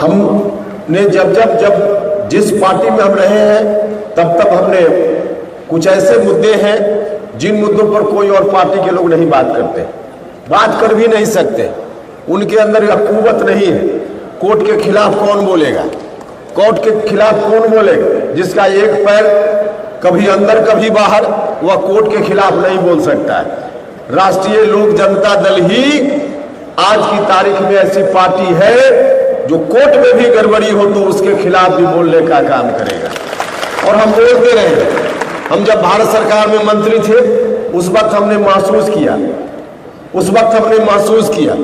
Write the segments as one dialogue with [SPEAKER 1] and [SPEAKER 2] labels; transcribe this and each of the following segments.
[SPEAKER 1] हमने जब जिस पार्टी में हम रहे हैं तब हमने कुछ ऐसे मुद्दे हैं जिन मुद्दों पर कोई और पार्टी के लोग नहीं बात करते, बात कर भी नहीं सकते। उनके अंदर यह कुव्वत नहीं है। कोर्ट के खिलाफ कौन बोलेगा, कोर्ट के खिलाफ कौन बोलेगा? जिसका एक पैर कभी अंदर कभी बाहर, वह कोर्ट के खिलाफ नहीं बोल सकता है। राष्ट्रीय लोक जनता दल ही आज की तारीख में ऐसी पार्टी है जो कोर्ट में भी गड़बड़ी हो तो उसके खिलाफ भी बोलने का काम करेगा। और हम बोलते रहे। हम जब भारत सरकार में मंत्री थे उस वक्त हमने महसूस किया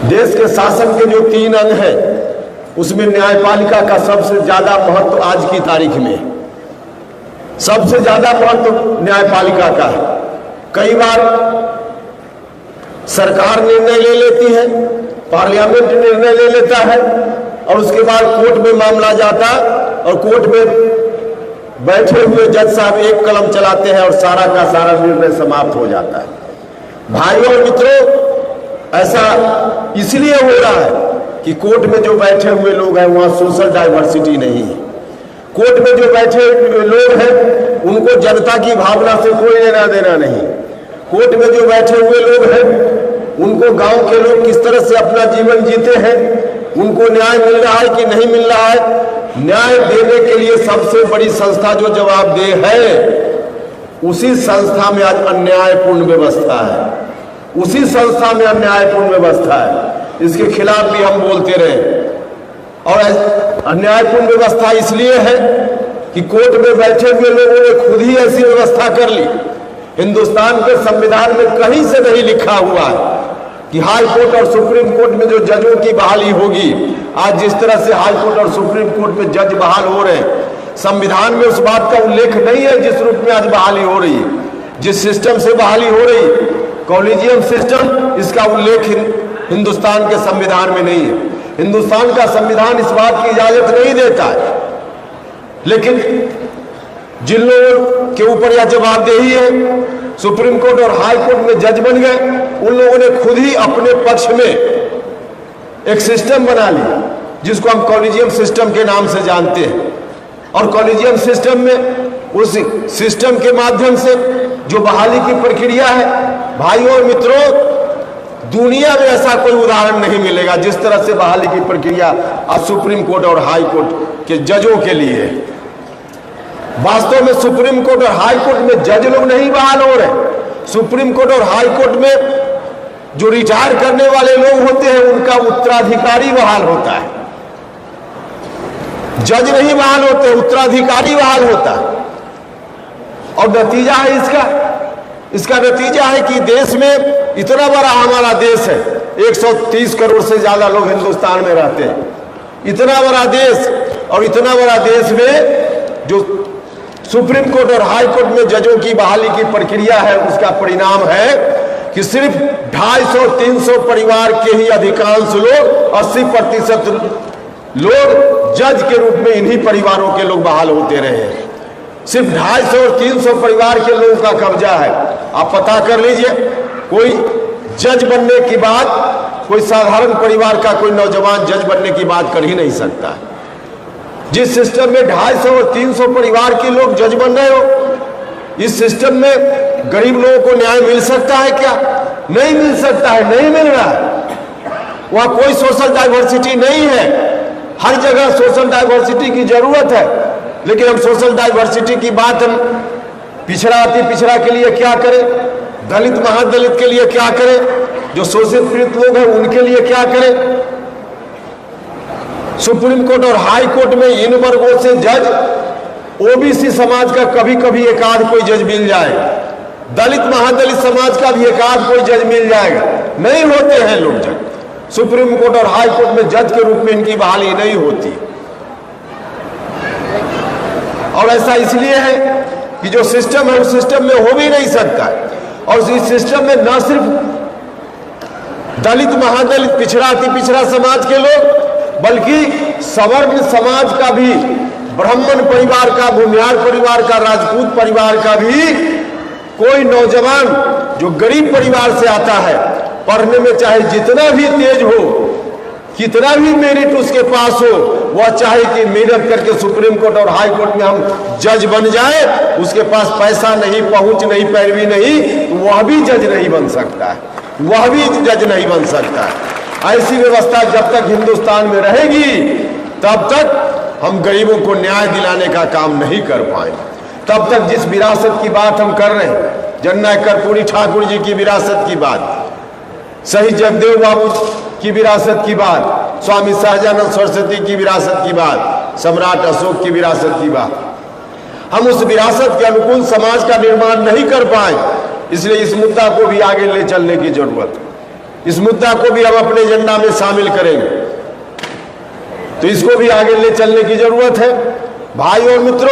[SPEAKER 1] देश के शासन के जो 3 अंग हैं उसमें न्यायपालिका का सबसे ज्यादा महत्व आज की तारीख में, सबसे ज्यादा महत्व न्यायपालिका का है। कई बार सरकार निर्णय ले लेती है, पार्लियामेंट निर्णय ले लेता है और उसके बाद कोर्ट में मामला जाता और कोर्ट में बैठे हुए जज साहब एक कलम चलाते हैं और सारा का सारा निर्णय समाप्त हो जाता है। भाइयों और मित्रों, ऐसा इसलिए हो रहा है कि कोर्ट में जो बैठे हुए लोग हैं वहां सोशल डाइवर्सिटी नहीं है। कोर्ट में जो बैठे हुए लोग हैं उनको जनता की भावना से कोई लेना देना नहीं। कोर्ट में जो बैठे हुए लोग हैं उनको गांव के लोग किस तरह से अपना जीवन जीते हैं, उनको न्याय मिल रहा है कि नहीं मिल रहा है, न्याय देने के लिए सबसे बड़ी संस्था जो जवाबदेह है उसी संस्था में आज अन्यायपूर्ण व्यवस्था है, उसी संस्था में अन्यायपूर्ण व्यवस्था है। इसके खिलाफ भी हम बोलते रहे। और अन्यायपूर्ण व्यवस्था इसलिए है कि कोर्ट में बैठे हुए लोगों ने खुद ही ऐसी व्यवस्था कर ली। हिंदुस्तान के संविधान में कहीं से नहीं लिखा हुआ है कि हाई कोर्ट और सुप्रीम कोर्ट में जो जजों की बहाली होगी। आज जिस तरह से हाई कोर्ट और सुप्रीम कोर्ट में जज बहाल हो रहे हैं, संविधान में उस बात का उल्लेख नहीं है जिस रूप में आज बहाली हो रही है। जिस सिस्टम से बहाली हो रही, कॉलेजियम सिस्टम, इसका उल्लेख हिंदुस्तान के संविधान में नहीं है। हिंदुस्तान का संविधान इस बात की इजाजत नहीं देता है। लेकिन जिन लोगों के ऊपर यह जवाबदेही है, सुप्रीम कोर्ट और हाई कोर्ट में जज बन गए, उन लोगों ने खुद ही अपने पक्ष में एक सिस्टम बना लिया जिसको हम कॉलेजियम सिस्टम के नाम से जानते हैं। और कॉलेजियम सिस्टम में, उस सिस्टम के माध्यम से जो बहाली की प्रक्रिया है, भाइयों और मित्रों, दुनिया में ऐसा कोई उदाहरण नहीं मिलेगा जिस तरह से बहाली की प्रक्रिया आज सुप्रीम कोर्ट और हाई कोर्ट के जजों के लिए है। वास्तव में सुप्रीम कोर्ट और हाई कोर्ट में जज लोग नहीं बहाल हो रहे। सुप्रीम कोर्ट और हाई कोर्ट में जो रिटायर करने वाले लोग होते हैं उनका उत्तराधिकारी बहाल होता है। जज नहीं बहाल होते, उत्तराधिकारी बहाल होता है। और नतीजा है इसका नतीजा है कि देश में, इतना बड़ा हमारा देश है, 130 करोड़ से ज्यादा लोग हिंदुस्तान में रहते हैं। इतना बड़ा देश, और इतना बड़ा देश में जो सुप्रीम कोर्ट और हाई कोर्ट में जजों की बहाली की प्रक्रिया है, उसका परिणाम है कि सिर्फ 250-300 परिवार के ही अधिकांश लोग, 80% लोग जज के रूप में इन्हीं परिवारों के लोग बहाल होते रहे हैं। सिर्फ 250 और 300 परिवार के लोगों का कब्जा है। आप पता कर लीजिए, कोई जज बनने की बात, कोई साधारण परिवार का कोई नौजवान जज बनने की बात कर ही नहीं सकता। जिस सिस्टम में 250 और 300 परिवार के लोग जज बन रहे हो, इस सिस्टम में गरीब लोगों को न्याय मिल सकता है क्या? नहीं मिल सकता है, नहीं मिल रहा है। वहां कोई सोशल डाइवर्सिटी नहीं है। हर जगह सोशल डाइवर्सिटी की जरूरत है, लेकिन हम सोशल डाइवर्सिटी की बात, हम पिछड़ा अति पिछड़ा के लिए क्या करें, दलित महादलित के लिए क्या करें, जो शोषित पीड़ित लोग हैं उनके लिए क्या करें। सुप्रीम कोर्ट और हाई कोर्ट में इन वर्गों से जज, ओबीसी समाज का कभी कभी एकाध कोई जज मिल जाएगा, दलित महादलित समाज का भी एकाध कोई जज मिल जाएगा। नहीं होते हैं लोग जज। सुप्रीम कोर्ट और हाई कोर्ट में जज के रूप में इनकी बहाली नहीं होती। और ऐसा इसलिए है कि जो सिस्टम है उस सिस्टम में हो भी नहीं सकता है। और इस सिस्टम में न सिर्फ दलित महादलित पिछड़ा अति पिछड़ा समाज के लोग, बल्कि सवर्ण समाज का भी, ब्राह्मण परिवार का, भूमिहार परिवार का, राजपूत परिवार का भी कोई नौजवान जो गरीब परिवार से आता है, पढ़ने में चाहे जितना भी तेज हो, कितना भी मेरिट उसके पास हो, वह चाहे कि मेहनत करके सुप्रीम कोर्ट और हाई कोर्ट में हम जज बन जाए, उसके पास पैसा नहीं, पहुंच नहीं, पैरवी नहीं, तो वह भी जज नहीं बन सकता है, वह भी जज नहीं बन सकता है। ऐसी व्यवस्था जब तक हिंदुस्तान में रहेगी तब तक हम गरीबों को न्याय दिलाने का काम नहीं कर पाएंगे। तब तक जिस विरासत की बात हम कर रहे हैं, जननायक कर्पूरी ठाकुर जी की विरासत की बात, शहीद जगदेव बाबू की विरासत की बात, स्वामी सहजानंद सरस्वती की विरासत की बात, सम्राट अशोक की विरासत की बात, हम उस विरासत के अनुकूल समाज का निर्माण नहीं कर पाए। इसलिए इस मुद्दा को भी आगे ले चलने की जरूरत है। इस मुद्दा को भी हम अपने एजेंडा में शामिल करेंगे, तो इसको भी आगे ले चलने की जरूरत है। भाई और मित्रों,